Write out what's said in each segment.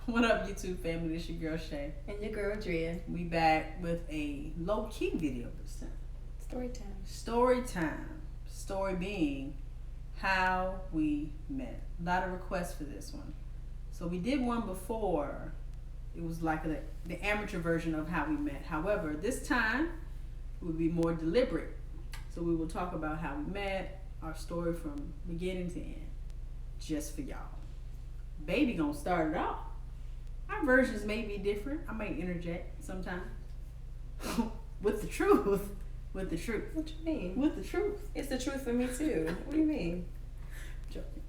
What up, YouTube family? This your girl Shay. And your girl Drea. We back with a low-key video this time. Story time. Story time. Story being how we met. A lot of requests for this one. So we did one before. It was like the amateur version of how we met. However, this time it would be more deliberate. So we will talk about how we met, our story from beginning to end, just for y'all. Baby gonna start it off. Our versions may be different. I may interject sometimes. With the truth. With the truth. What you mean? With the truth. It's the truth for me too. What do you mean? Joking.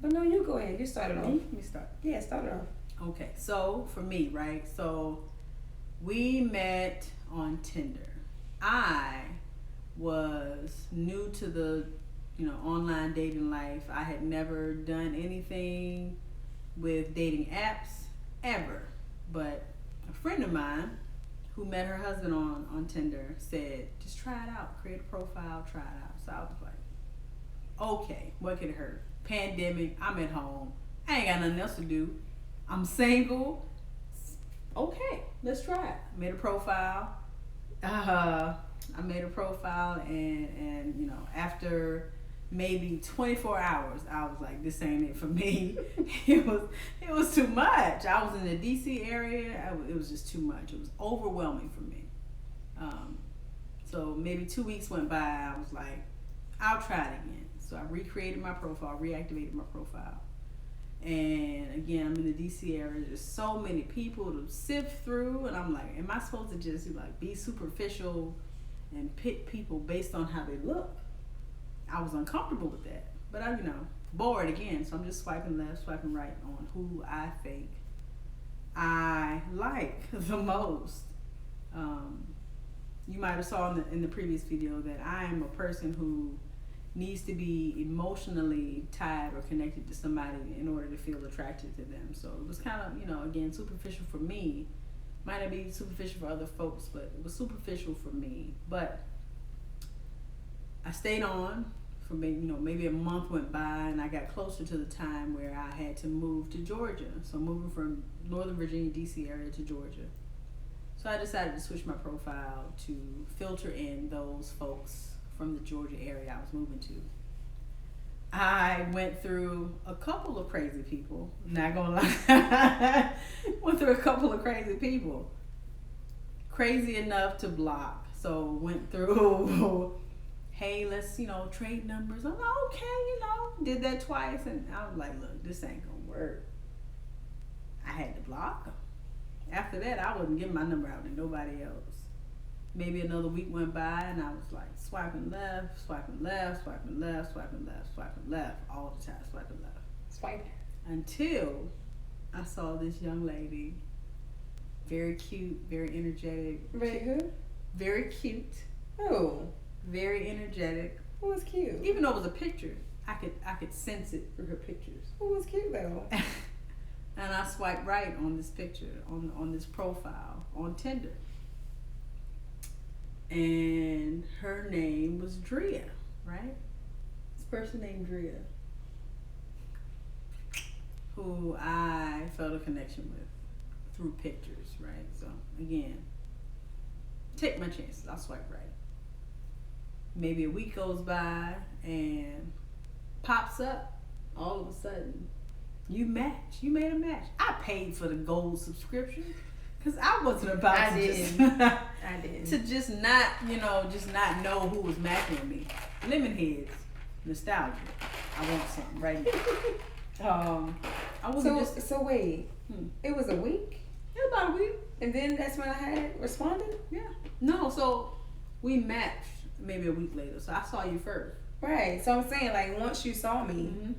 But no, you go ahead. You start it off. Let me start. Yeah, start it off. Okay, so for me, right? So we met on Tinder. I was new to the, online dating life. I had never done anything with dating apps ever. But a friend of mine who met her husband on Tinder said, just try it out. Create a profile, try it out. So I was like, okay, what could it hurt? Pandemic, I'm at home. I ain't got nothing else to do. I'm single. Okay, let's try it. Made a profile. I made a profile and after maybe 24 hours, I was like, this ain't it for me. it was too much. I was in the DC area. It was just too much. It was overwhelming for me. So maybe 2 weeks went by. I was like, I'll try it again. So I recreated my profile, reactivated my profile. And again, I'm in the DC area. There's so many people to sift through, and I'm like, am I supposed to just be superficial and pick people based on how they look? I was uncomfortable with that, but I, bored again. So I'm just swiping left, swiping right on who I think I like the most. You might have saw in the previous video that I am a person who needs to be emotionally tied or connected to somebody in order to feel attracted to them. So it was kind of, again, superficial for me. Might not be superficial for other folks, but it was superficial for me. But I stayed on for maybe a month went by, and I got closer to the time where I had to move to Georgia. So moving from Northern Virginia, DC area to Georgia. So I decided to switch my profile to filter in those folks from the Georgia area I was moving to. I went through a couple of crazy people. Not gonna lie. Went through a couple of crazy people. Crazy enough to block. So went through, hey, let's, trade numbers. I'm like, okay, did that twice. And I was like, look, this ain't gonna work. I had to block them. After that, I wasn't giving my number out to nobody else. Maybe another week went by, and I was like swiping left, swiping left, swiping left, swiping left, swiping left, all the time, swiping left. Swiping. Until I saw this young lady, very cute, very energetic. Very who? Very cute. Oh. Very energetic. Who was cute? Even though it was a picture, I could sense it through her pictures. Who was cute though? And I swiped right on this picture, on this profile, on Tinder. And her name was Drea, right? This person named Drea, who I felt a connection with through pictures, right? So again, take my chances. I'll swipe right. Maybe a week goes by and pops up. All of a sudden, you match. You made a match. I paid for the gold subscription. Because I wasn't about I to didn't. to just not, just not know who was matching with me. Lemon heads, nostalgia. I want something right now. I wasn't So wait, it was a week? It was about a week. And then that's when I had responded? Yeah. No, so we matched maybe a week later. So I saw you first. Right. So I'm saying, once you saw me,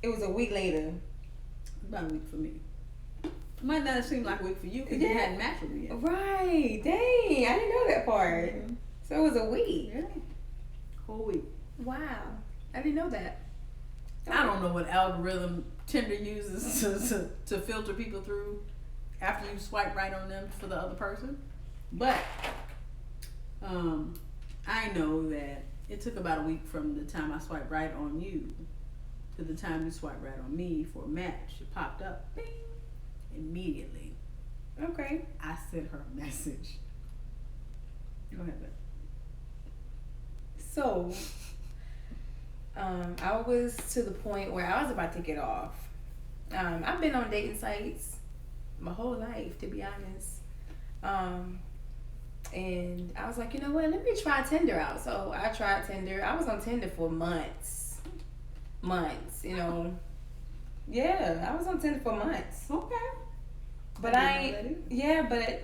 it was a week later. About a week for me. It might not have seemed like a week for you because you hadn't matched with me yet. Right. Dang. I didn't know that part. So it was a week. Yeah. Whole week. Wow. I didn't know that. I don't know what algorithm Tinder uses to filter people through after you swipe right on them for the other person. But I know that it took about a week from the time I swiped right on you to the time you swipe right on me for a match. It popped up, bing, immediately. Okay. I sent her a message. Go ahead, babe. So, I was to the point where I was about to get off. I've been on dating sites my whole life, to be honest. And I was like, you know what? Let me try Tinder out. So I tried Tinder. I was on Tinder for months. You know. Yeah, I was on Tinder for months. Okay. But but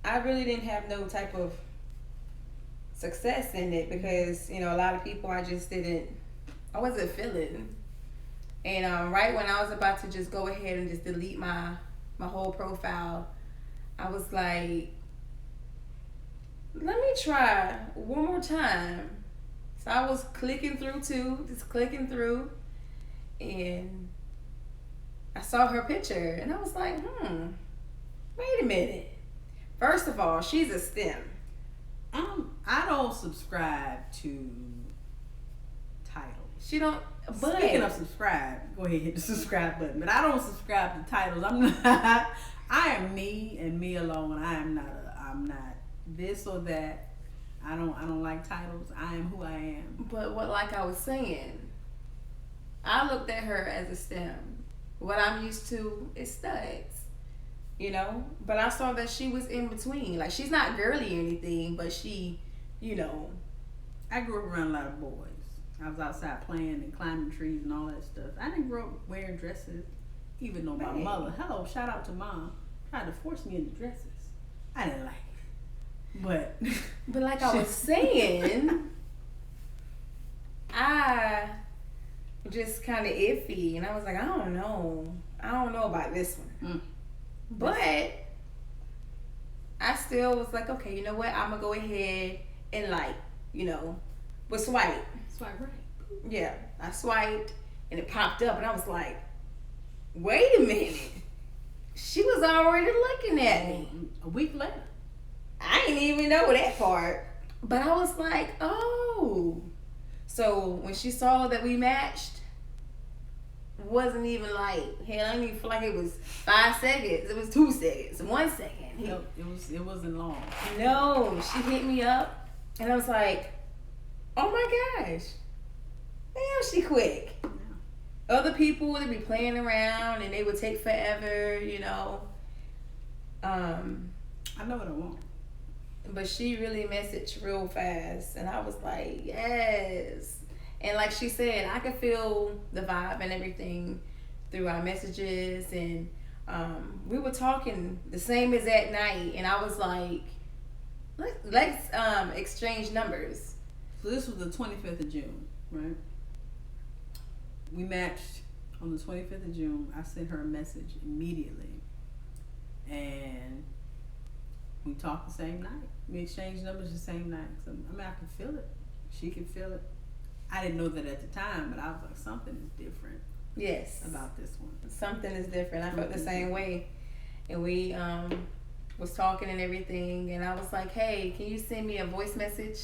I really didn't have no type of success in it because, you know, a lot of people I wasn't feeling. And right when I was about to just go ahead and just delete my whole profile, I was like, let me try one more time. So I was clicking through, and I saw her picture, and I was like, wait a minute. First of all, she's a STEM. I don't subscribe to titles. She don't. But speaking of subscribe, go ahead and hit the subscribe button. But I don't subscribe to titles. I'm not. I am me and me alone. I'm not this or that. I don't like titles. I am who I am. But like I was saying, I looked at her as a STEM. What I'm used to is studs. You know? But I saw that she was in between. Like, she's not girly or anything, but she, you know. I grew up around a lot of boys. I was outside playing and climbing trees and all that stuff. I didn't grow up wearing dresses, even though my mother, shout out to mom, tried to force me into dresses. I didn't like it. But like I was saying, I just kind of iffy. And I was like, I don't know about this one. But I still was like, okay, you know what? I'm going to go ahead and but swipe. Swipe right. Yeah, I swiped and it popped up and I was like, wait a minute. She was already looking at me. A week later. I didn't even know that part. But I was like, oh. So when she saw that we matched, wasn't even like, hell, I didn't even feel like it was 5 seconds. It was 2 seconds, 1 second. No, it wasn't long. No, she hit me up and I was like, oh my gosh. Damn, she quick. Yeah. Other people would be playing around and they would take forever, you know. I know what I want. But she really messaged real fast. And I was like, yes. And like she said, I could feel the vibe and everything through our messages. And we were talking the same as that night. And I was like, let's exchange numbers. So this was the 25th of June, right? We matched on the 25th of June. I sent her a message immediately. And we talked the same night. We exchanged numbers the same night. So, I mean, I could feel it. She could feel it. I didn't know that at the time, but I was like, something is different. Yes. About this one. Something is different. I felt the same way. And we was talking and everything. And I was like, hey, can you send me a voice message?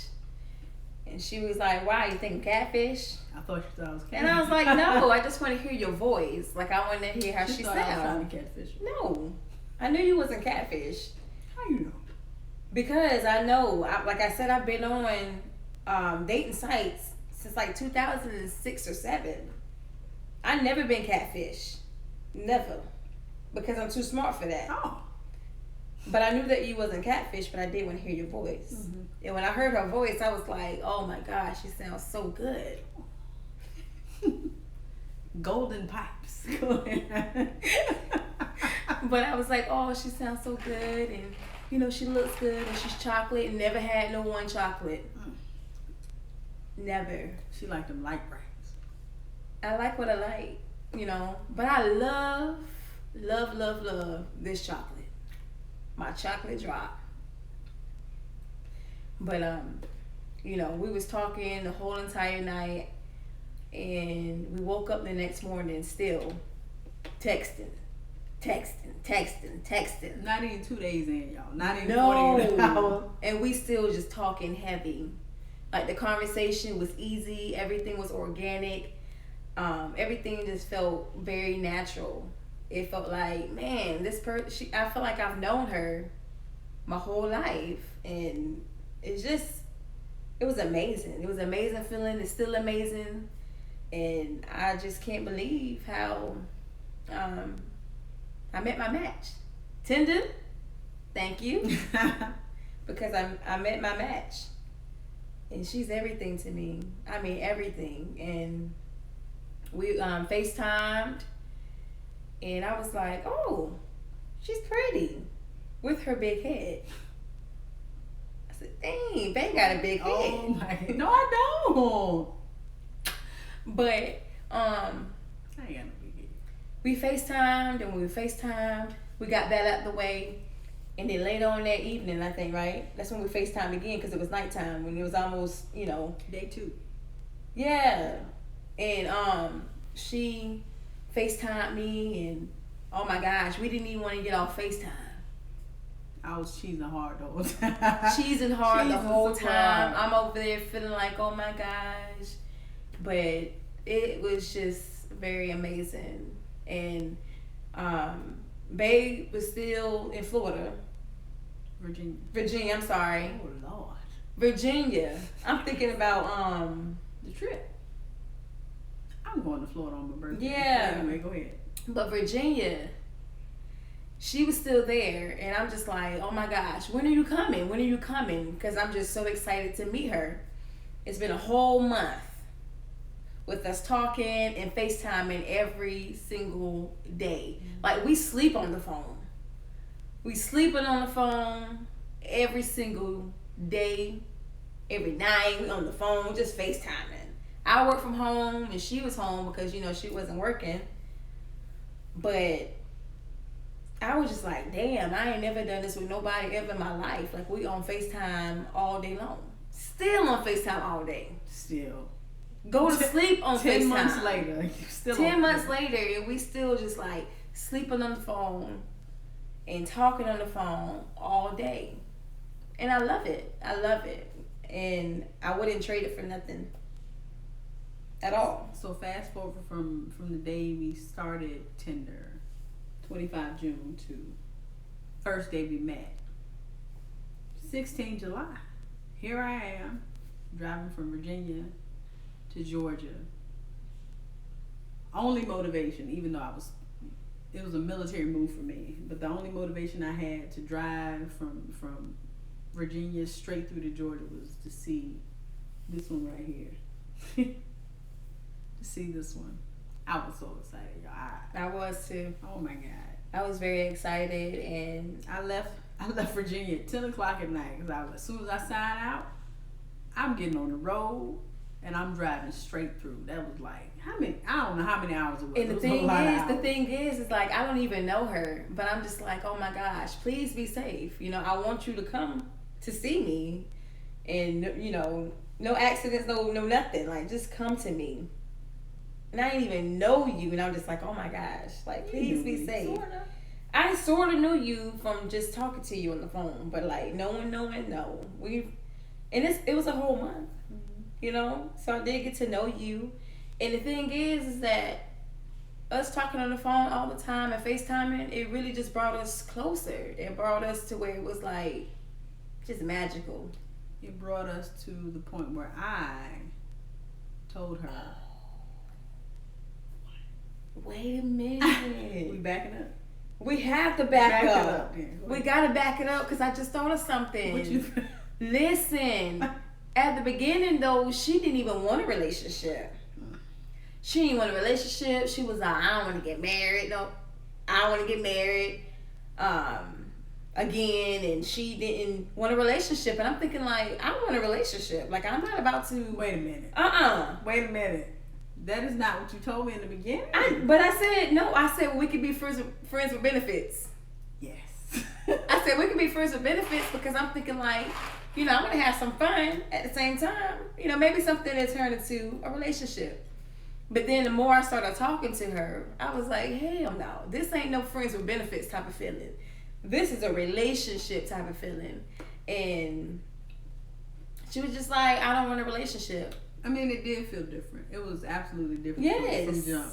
And she was like, wow, you think I'm catfish? I thought she thought I was catfish. And I was like, no, I just want to hear your voice. Like, I want to hear how she thought I was sounds. trying to catfish. No. I knew you wasn't catfish. How you know? Because I know, like I said, I've been on dating sites since like 2006 or 7. I've never been catfish. Never. Because I'm too smart for that. Oh. But I knew that you wasn't catfish, but I did want to hear your voice. Mm-hmm. And when I heard her voice, I was like, oh my gosh, she sounds so good. Golden pipes. But I was like, oh, she sounds so good. And, you know, she looks good. And she's chocolate. And never had no one chocolate. Never. She liked them light browns. I like what I like, you know. But I love this chocolate. My chocolate drop. But you know, we was talking the whole entire night, and we woke up the next morning still texting. Not even 2 days in, y'all. Not even 48 No. hours. And we still just talking heavy. Like, the conversation was easy, everything was organic. everything just felt very natural. It felt like, man, this person. I feel like I've known her my whole life, and it's just, it was amazing. It was an amazing feeling. It's still amazing, and I just can't believe how I met my match. Tinder, thank you, because I met my match, and she's everything to me. I mean, everything. And we FaceTimed, and I was like, oh, she's pretty with her big head. I said, dang, Bay got a big head. Oh my, no, I don't. But I ain't got no big head. we FaceTimed, and when we FaceTimed, we got that out the way. And then later on that evening, I think, right? That's when we FaceTimed again, because it was nighttime, when it was almost, Day 2. Yeah. And she FaceTimed me, and oh my gosh, we didn't even want to get off FaceTime. I was cheesing hard the whole time. Cheesing hard the whole super time. hard. I'm over there feeling like, oh my gosh. But it was just very amazing. And Babe was still in Florida. Virginia, I'm sorry. Oh Lord. Virginia. I'm thinking about The trip. I'm going to Florida on my birthday. Yeah. Anyway, go ahead. but Virginia, she was still there, and I'm just like, oh my gosh, when are you coming? When are you coming? Because I'm just so excited to meet her. It's been a whole month with us talking and FaceTiming every single day. Like, we sleep on the phone. We sleeping on the phone every single day, every night. We on the phone, just FaceTiming. I work from home, and she was home because, she wasn't working. But I was just like, damn, I ain't never done this with nobody ever in my life. Like, we on FaceTime all day long. Still on FaceTime all day. Still. Go to sleep on 10 FaceTime. months later. You still 10 months later, and we still just like sleeping on the phone and talking on the phone all day. And I love it. I love it. And I wouldn't trade it for nothing at all. So fast forward from the day we started Tinder, 25 June, to first day we met, 16 July. Here I am, driving from Virginia to Georgia. Only motivation, even though it was a military move for me, but the only motivation I had to drive from Virginia straight through to Georgia was to see this one right here. To see this one. I was so excited, y'all. I was too. Oh my God. I was very excited, and I left Virginia at 10 o'clock at night because as soon as I sign out, I'm getting on the road and I'm driving straight through. That was like, I don't know how many hours it was. And the thing is like, I don't even know her, but I'm just like, oh my gosh, please be safe. I want you to come to see me, and no accidents, no nothing. Like, just come to me. And I didn't even know you, and I'm just like, oh my gosh, like, please be safe. Sorta. I sort of knew you from just talking to you on the phone, but like knowing, no. It was a whole month, So I did get to know you, and the thing is that us talking on the phone all the time and FaceTiming, it really just brought us closer. It brought us to where it was like just magical. It brought us to the point where I told her, wait a minute. we backing up. We have to back up. Then. We got to back it up, because I just thought of something. Listen, at the beginning, though, she didn't even want a relationship. She didn't want a relationship. She was like, I don't want to get married. No, I don't want to get married again. And she didn't want a relationship. And I'm thinking, like, I want a relationship. Like, I'm not about to. Wait a minute. Wait a minute. That is not what you told me in the beginning. But I said, no. I said, we could be friends with benefits. Yes. I said, we could be friends with benefits, because I'm thinking, like, I'm going to have some fun at the same time. Maybe something that turned into a relationship. But then the more I started talking to her, I was like, hell no. This ain't no friends with benefits type of feeling. This is a relationship type of feeling. And she was just like, I don't want a relationship. I mean, it did feel different. It was absolutely different from jump.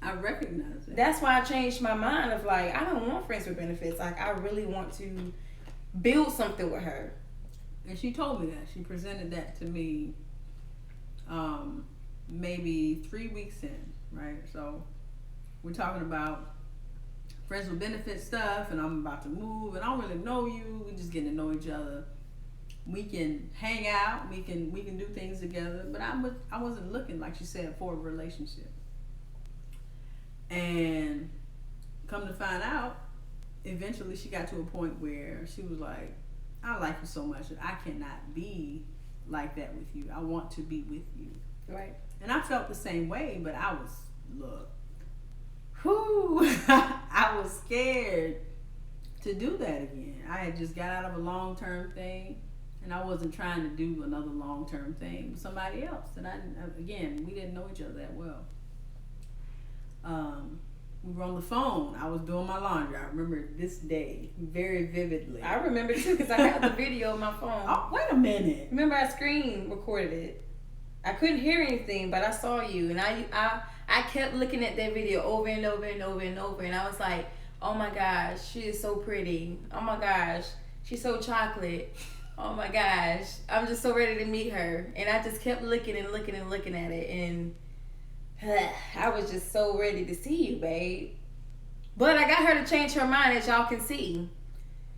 I recognize it. That's why I changed my mind of like, I don't want friends with benefits. Like, I really want to build something with her. And she told me that. She presented that to me maybe 3 weeks in, right? So we're talking about friends with benefits stuff, and I'm about to move, and I don't really know you. We just getting to know each other. We can hang out. We can do things together. But I wasn't looking, like she said, for a relationship. And come to find out, eventually she got to a point where she was like, I like you so much that I cannot be like that with you. I want to be with you. Right. And I felt the same way, but I was, I was scared to do that again. I had just got out of a long-term thing, and I wasn't trying to do another long-term thing with somebody else. And we didn't know each other that well. We were on the phone. I was doing my laundry. I remember this day very vividly. I remember too because I had the video on my phone. Oh, wait a minute. Remember, I screen recorded it. I couldn't hear anything, but I saw you, and I kept looking at that video over and over and over and over, and I was like, oh my gosh, she is so pretty. Oh my gosh, she's so chocolate. Oh my gosh, I'm just so ready to meet her. And I just kept looking and looking and looking at it, and I was just so ready to see you, babe. But I got her to change her mind, as y'all can see.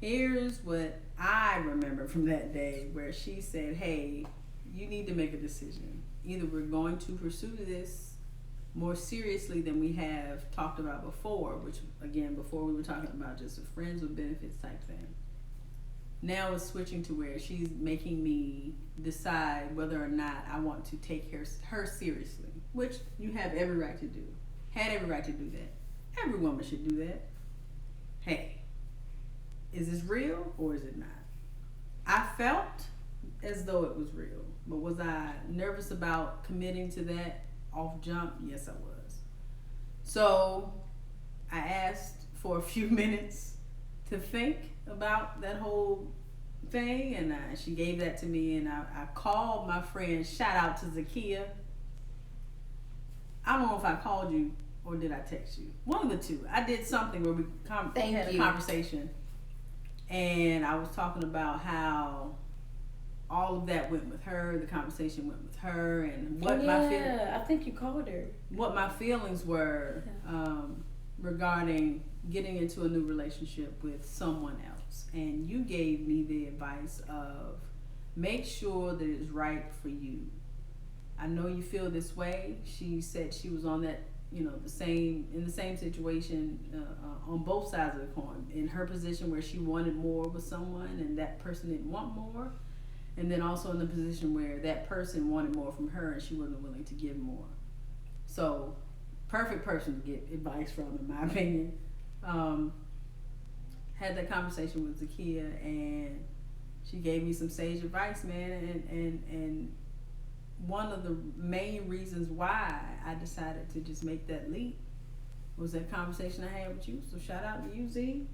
Here's what I remember from that day, where she said, hey, you need to make a decision. Either we're going to pursue this more seriously than we have talked about before, which, again, before we were talking about just a friends with benefits type thing. Now it's switching to where she's making me decide whether or not I want to take her seriously, which you have every right to do. Had every right to do that. Every woman should do that. Hey, is this real or is it not? I felt as though it was real, but was I nervous about committing to that off jump? Yes, I was. So I asked for a few minutes to think about that whole thing, and she gave that to me, and I called my friend. Shout out to Zakia. I don't know if I called you or did I text you. One of the two. I did something where we had a conversation, and I was talking about how all of that went with her. The conversation went with her, and what I think you called her. What my feelings were regarding getting into a new relationship with someone else. And you gave me the advice of make sure that it's right for you. I know you feel this way. She said she was on that, in the same situation on both sides of the coin. In her position where she wanted more with someone and that person didn't want more. And then also in the position where that person wanted more from her and she wasn't willing to give more. So, perfect person to get advice from, in my opinion. Had that conversation with Zakia, and she gave me some sage advice, man. And one of the main reasons why I decided to just make that leap was that conversation I had with you. So shout out to you, Z,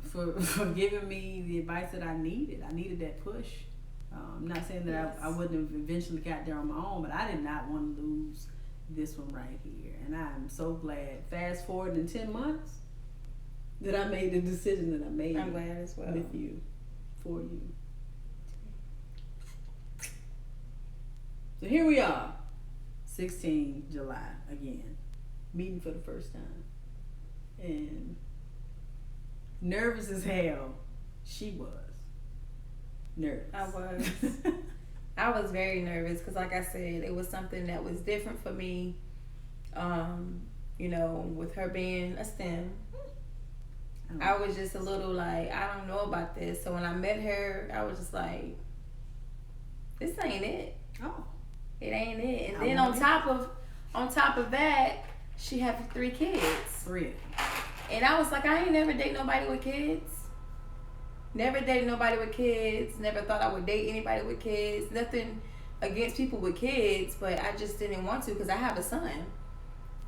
for giving me the advice that I needed. I needed that push. I'm not saying that I wouldn't have eventually got there on my own, but I did not want to lose this one right here. And I'm so glad. Fast forward in 10 months that I made the decision that I made. I'm glad as well. With you, for you. So here we are, 16 July again, meeting for the first time. And nervous as hell, she was. Nervous. I was very nervous because, like I said, it was something that was different for me. With her being a STEM, I was just a little like, I don't know about this. So when I met her, I was just like, this ain't it. Oh, it ain't it. And then on top of that, she had 3 kids. 3. And I was like, I ain't never date nobody with kids. Never dated nobody with kids. Never thought I would date anybody with kids. Nothing against people with kids, but I just didn't want to because I have a son.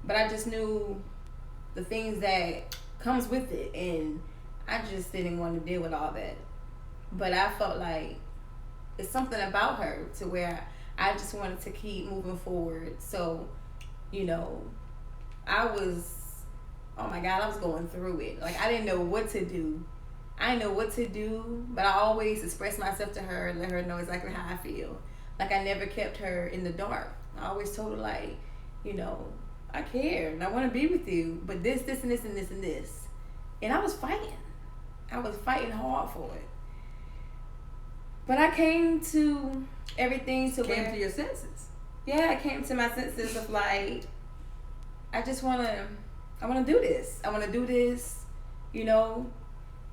But I just knew the things that comes with it, and I just didn't want to deal with all that. But I felt like it's something about her to where I just wanted to keep moving forward. So, you know, I was, oh my God, I was going through it. Like, I didn't know what to do. But I always expressed myself to her and let her know exactly how I feel. Like, I never kept her in the dark. I always told her, like, you know, I care and I want to be with you, but this, and this, and this, and this. And I was fighting. I was fighting hard for it. But I came to everything to Came to your senses. Yeah, I came to my senses of like, I want to do this. I want to do this, you know.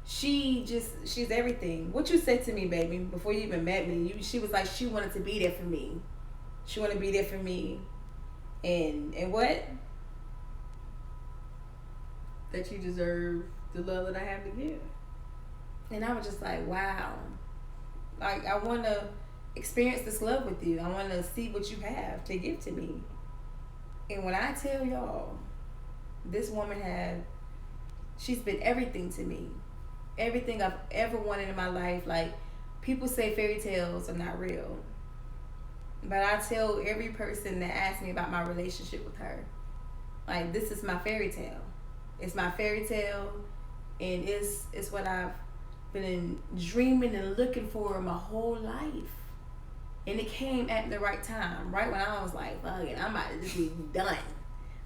She's everything. What you said to me, baby, before you even met me, she was like, she wanted to be there for me. She wanted to be there for me. And what? That you deserve the love that I have to give. And I was just like, wow. Like, I want to experience this love with you. I want to see what you have to give to me. And when I tell y'all, this woman she's been everything to me. Everything I've ever wanted in my life. Like, people say fairy tales are not real. But I tell every person that asks me about my relationship with her, like, this is my fairy tale. It's my fairy tale, and it's what I've been dreaming and looking for my whole life. And it came at the right time, right when I was like, fuck it, I might just be done.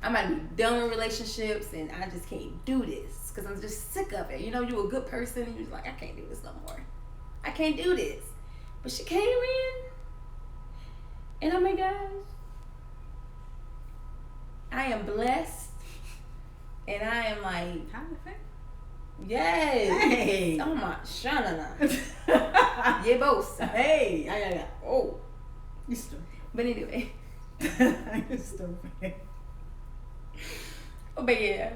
I might be done with relationships, and I just can't do this because I'm just sick of it. You know, you're a good person, and you're just like, I can't do this no more. I can't do this. But she came in, and oh my gosh, I am blessed, and I am like, how the fuck? Yes. Hey. Oh my, Shanana. Yeah, both. Hey. Yeah. Oh. You stupid. But anyway. You stupid. But yeah,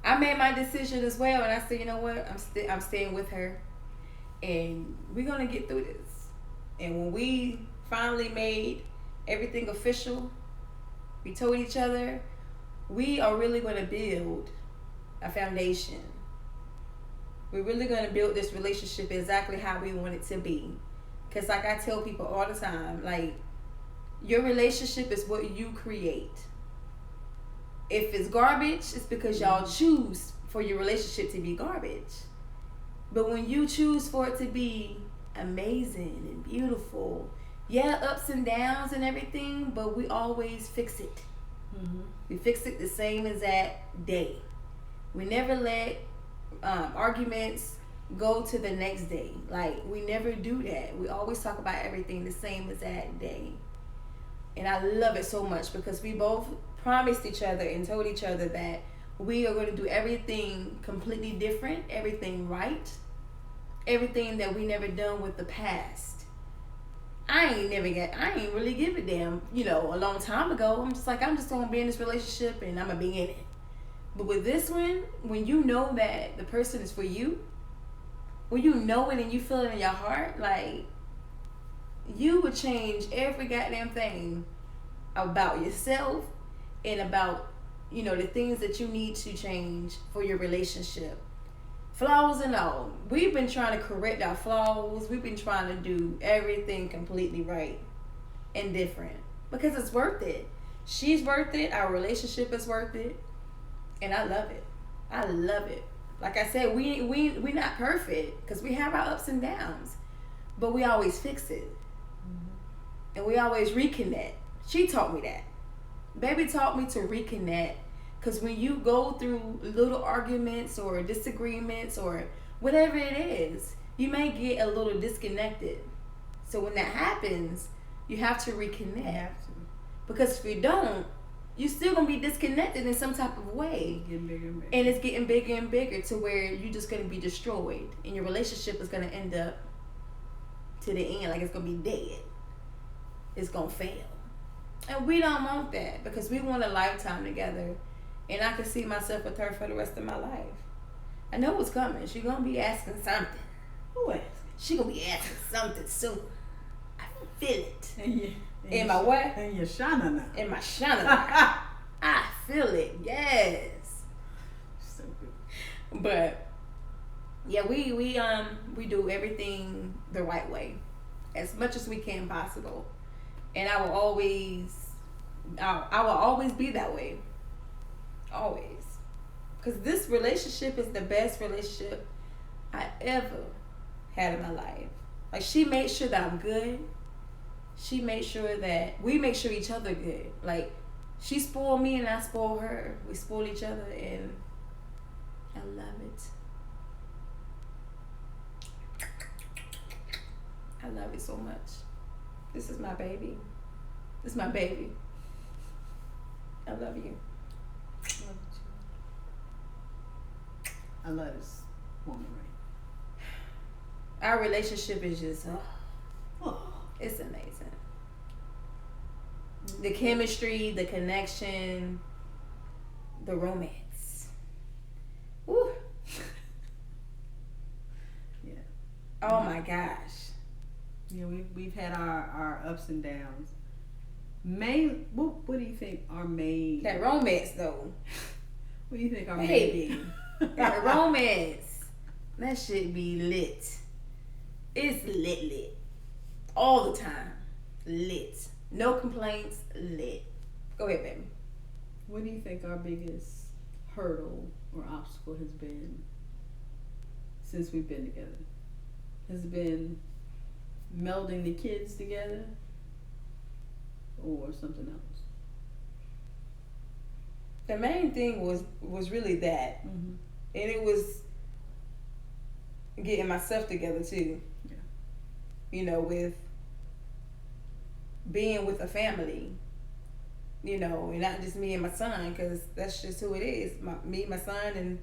I made my decision as well, and I said, you know what, I'm staying with her, and we're gonna get through this. And when we finally made everything official, we told each other we are really gonna build a foundation. We're really gonna build this relationship exactly how we want it to be. Cause like I tell people all the time, like, your relationship is what you create. If it's garbage, it's because y'all choose for your relationship to be garbage. But when you choose for it to be amazing and beautiful, yeah, ups and downs and everything, but we always fix it. Mm-hmm. We fix it the same as that day. We never let arguments go to the next day. Like, we never do that. We always talk about everything the same as that day. And I love it so much because we both promised each other and told each other that we are going to do everything completely different, everything right, everything that we never done with the past. I ain't really give a damn, you know, a long time ago. I'm just going to be in this relationship and I'm going to be in it. But with this one, when you know that the person is for you, when you know it and you feel it in your heart, like, you would change every goddamn thing about yourself and about, you know, the things that you need to change for your relationship. Flaws and all. We've been trying to correct our flaws. We've been trying to do everything completely right and different because it's worth it. She's worth it. Our relationship is worth it. And I love it. I love it. Like I said, we not perfect because we have our ups and downs, but we always fix it. And we always reconnect. She taught me that. Baby taught me to reconnect. Because when you go through little arguments or disagreements or whatever it is, you may get a little disconnected. So when that happens, you have to reconnect. You have to. Because if you don't, you're still going to be disconnected in some type of way. Getting bigger and bigger. And it's getting bigger and bigger to where you're just going to be destroyed. And your relationship is going to end up to the end. Like, it's going to be dead. It's going to fail. And we don't want that because we want a lifetime together. And I can see myself with her for the rest of my life. I know what's coming. She's going to be asking something. Who asking? She's going to be asking something soon. I feel it. In my what? And your shana now. In my shana. I feel it. Yes. So good. But Yeah, we do everything the right way, as much as we can possible, and I will always be that way, always, because this relationship is the best relationship I ever had in my life. Like, she made sure that I'm good. She made sure that we make sure each other good. Like, she spoiled me and I spoil her. We spoil each other, and I love it. I love it so much. This is my baby. This is my baby. I love you. I love this woman, right? Our relationship is just, Oh. it's amazing. The chemistry, the connection, the romance. Woo. Yeah. Oh my gosh. Yeah, we've had our ups and downs. What do you think our main? That romance though. What do you think our Baby. main? That romance. That should be lit. It's lit. All the time. Lit. No complaints, lit. Go ahead, baby. What do you think our biggest hurdle or obstacle has been since we've been together? Has it been melding the kids together or something else? The main thing was really that. Mm-hmm. And it was getting myself together too. Yeah. You know, with being with a family, you know, and not just me and my son, because that's just who it is. Me, my son, and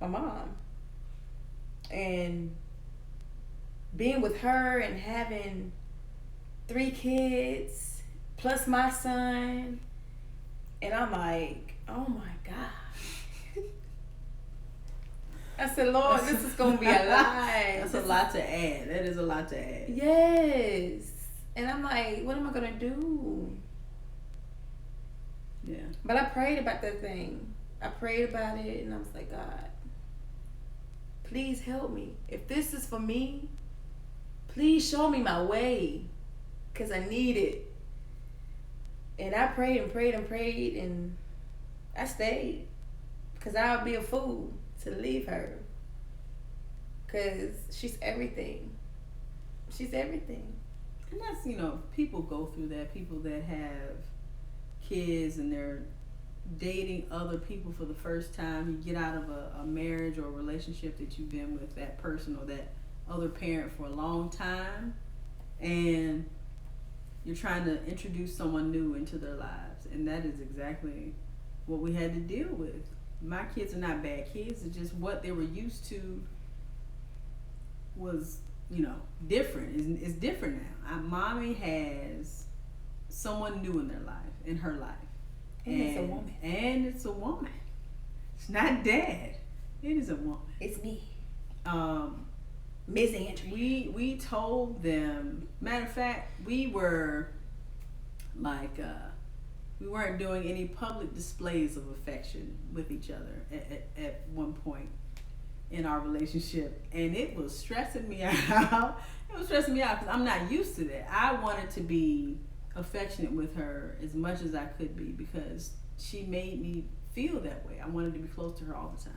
my mom. And being with her and having 3 kids plus my son, and I'm like, oh my God. I said, Lord, this is going to be a lot. That's a lot to add. That is a lot to add. Yes. And I'm like, what am I going to do? Yeah. But I prayed about that thing. I prayed about it, and I was like, God, please help me. If this is for me, please show me my way, because I need it. And I prayed and prayed and prayed, and I stayed, because I would be a fool to leave her, because she's everything. She's everything. And that's, people go through that. People that have kids and they're dating other people for the first time. You get out of a marriage or a relationship that you've been with that person or that other parent for a long time, and you're trying to introduce someone new into their lives. And that is exactly what we had to deal with. My kids are not bad kids. It's just what they were used to was, different. It's different now. Mommy has someone new in their life, in her life. And it's a woman. And it's a woman. It's not dad. It is a woman. It's me. Miss Andrea. We told them, matter of fact, we were like, we weren't doing any public displays of affection with each other at one point in our relationship, and it was stressing me out. It was stressing me out because I'm not used to that. I wanted to be affectionate with her as much as I could be because she made me feel that way. I wanted to be close to her all the time.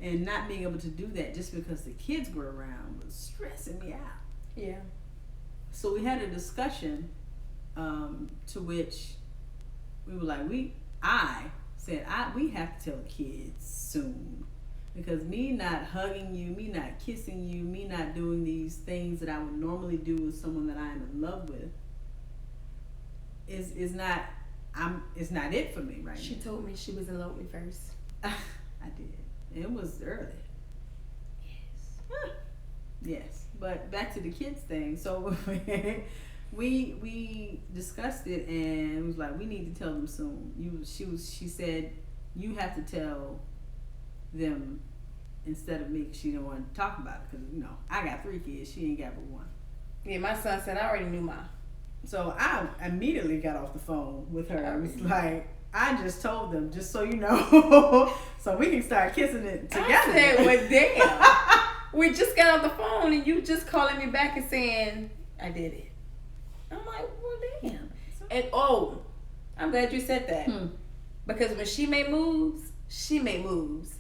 And not being able to do that just because the kids were around was stressing me out. Yeah. So we had a discussion to which we were like, we have to tell the kids soon. Because me not hugging you, me not kissing you, me not doing these things that I would normally do with someone that I am in love with is not it for me right now. She told me she was in love with me first. I did. It was early. Yes. Yes. But back to the kids thing. So we discussed it and it was like, we need to tell them soon. She said you have to tell them instead of me because she didn't want to talk about it because I got 3 kids, she ain't got but 1. Yeah, my son said I already knew mine. So I immediately got off the phone with her. I was like, I just told them, just so you know, so we can start kissing it together. I said, well, damn. We just got off the phone and you just calling me back and saying, I did it. I'm like, well, damn. And I'm glad you said that. Because when she made moves, she made moves.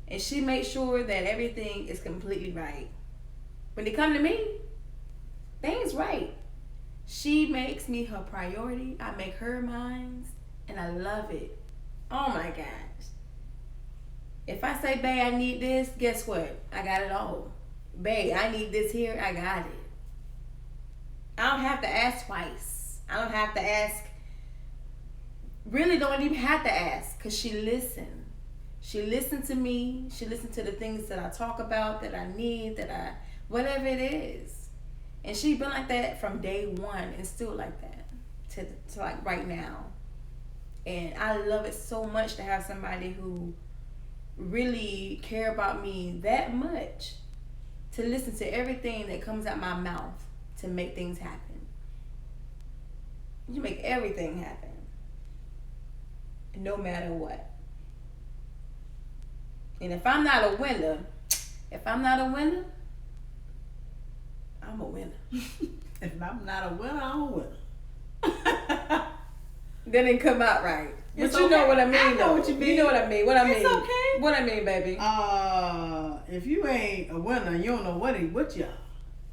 And she made sure that everything is completely right. When it come to me, things right. She makes me her priority. I make her mine. And I love it. Oh my gosh. If I say, babe, I need this, guess what? I got it all. Babe, I need this here, I got it. I don't have to ask twice. I don't have to ask. Really don't even have to ask, because she listened. She listened to me. She listened to the things that I talk about, that I need, whatever it is. And she been like that from day one and still like that to like right now. And I love it so much to have somebody who really care about me that much to listen to everything that comes out my mouth to make things happen. You make everything happen. No matter what. And if I'm not a winner, I'm a winner. If I'm not a winner, I'm a winner. That didn't come out right. It's but you know what I mean. I know what you mean. You know what I mean. What I mean. It's okay. What I mean, baby. If you ain't a winner, you don't know what y'all.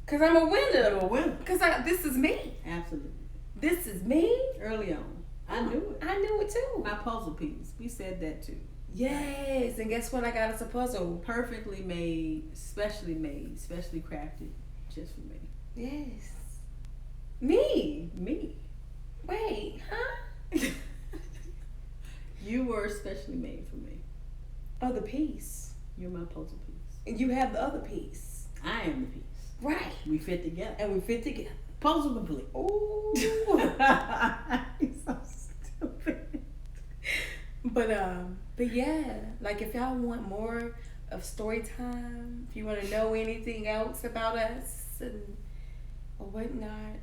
Cause I'm a winner. You're a winner. Cause this is me. Absolutely. This is me. Early on, I knew it. I knew it too. My puzzle piece. We said that too. Yes, and guess what? I got us a puzzle. Perfectly made, specially crafted, just for me. Yes. Me. Wait, huh? You were specially made for me. Other piece. You're my puzzle piece. And you have the other piece. I am the piece. Right. We fit together. And we fit together. Puzzle complete. Ooh. You're so stupid. But yeah, like if y'all want more of story time, if you want to know anything else about us or whatnot,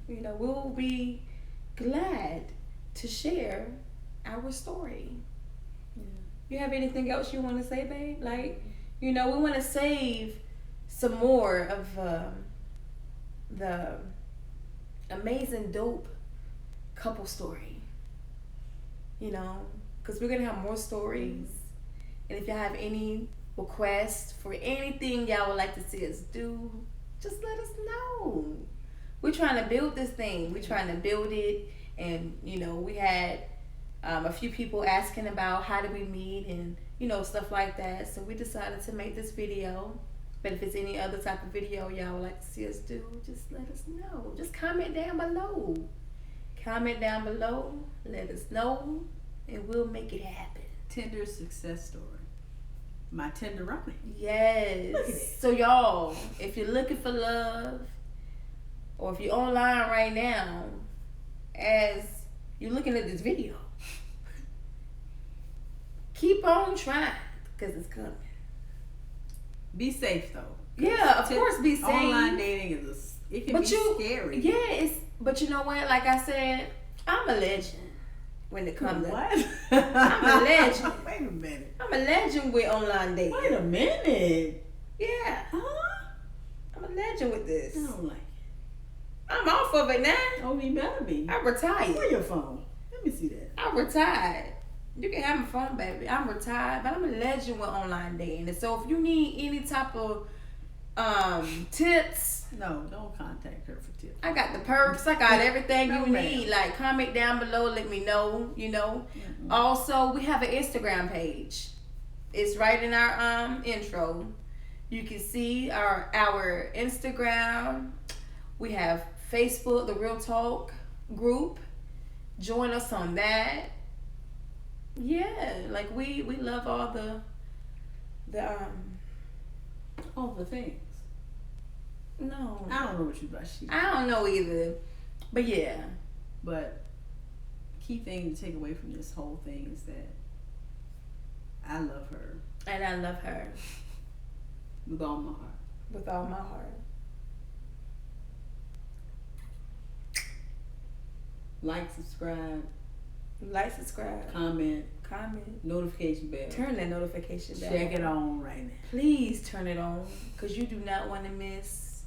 you know, we'll be glad to share our story. Yeah. You have anything else you want to say, babe? Like, you know, we want to save some more of the amazing, dope couple story. You know, because we're going to have more stories. And if y'all have any requests for anything y'all would like to see us do, just let us know. We're trying to build this thing. We're trying to build it. And, you know, we had a few people asking about how do we meet and, you know, stuff like that. So we decided to make this video. But if it's any other type of video y'all would like to see us do, just let us know. Just comment down below. Comment down below. Let us know. And we'll make it happen. Tinder success story. My Tinder running. Yes. Look at it. So y'all, if you're looking for love, or if you're online right now, as you're looking at this video, keep on trying, because it's coming. Be safe though. Yeah, of course, be safe. Online dating it can be scary. Yeah, but you know what? Like I said, I'm a legend when it comes to what? I'm a legend. Wait a minute. I'm a legend with online dating. Wait a minute. Yeah. Huh? I'm a legend with this. I don't like it. I'm off of it now. Oh, you better be. I retired. Where your phone? Let me see that. I retired. You can have my phone, baby. I'm retired, but I'm a legend with online dating. And so if you need any type of tips, No, don't contact her for tips. I got the perks. I got everything No, you ma'am. need. Like, comment down below. Let me know, you know. Mm-hmm. Also, we have an Instagram page. It's right in our intro. You can see our Instagram. We have Facebook, the Real Talk group. Join us on that. Yeah, like we love all the All the things. no. I don't know what you about. I don't know either. But yeah. But key thing to take away from this whole thing is that I love her And I love her with all my heart. with all my heart. Like, subscribe, Like, subscribe. comment, comment, notification bell. turn that notification bell. Check it on right now. Please turn it on, because you do not want to miss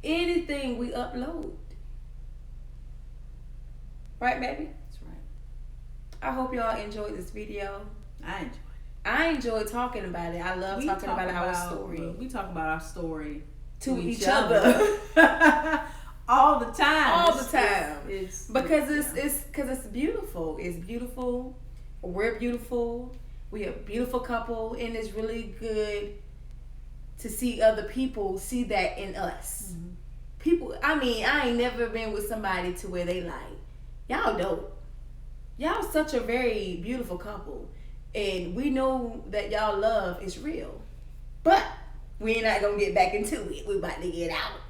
anything we upload. Right, baby? That's right. I hope y'all enjoyed this video. I enjoy it. I enjoy talking about it. I love talking about our story. Look, we talk about our story to each other. all the time. All the time. Because yeah. it's beautiful. It's beautiful. We're beautiful. We're a beautiful couple, and it's really good to see other people see that in us. Mm-hmm. People, I mean, I ain't never been with somebody to where they like, y'all dope. Y'all such a very beautiful couple. And we know that y'all love is real. But we're not going to get back into it. We're about to get out.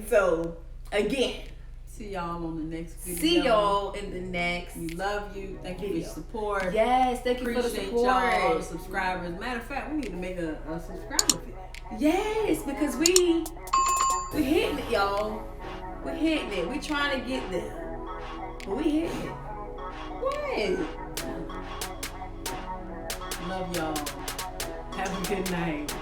So, again. See y'all on the next video. See y'all in the next. We love you. Thank you for your support. Yes, thank you for the support. Appreciate y'all, subscribers. Matter of fact, we need to make a subscriber fee. Yes, because we hitting it, y'all. We're hitting it. We trying to get there. But we hitting it. What? Love y'all. Have a good night.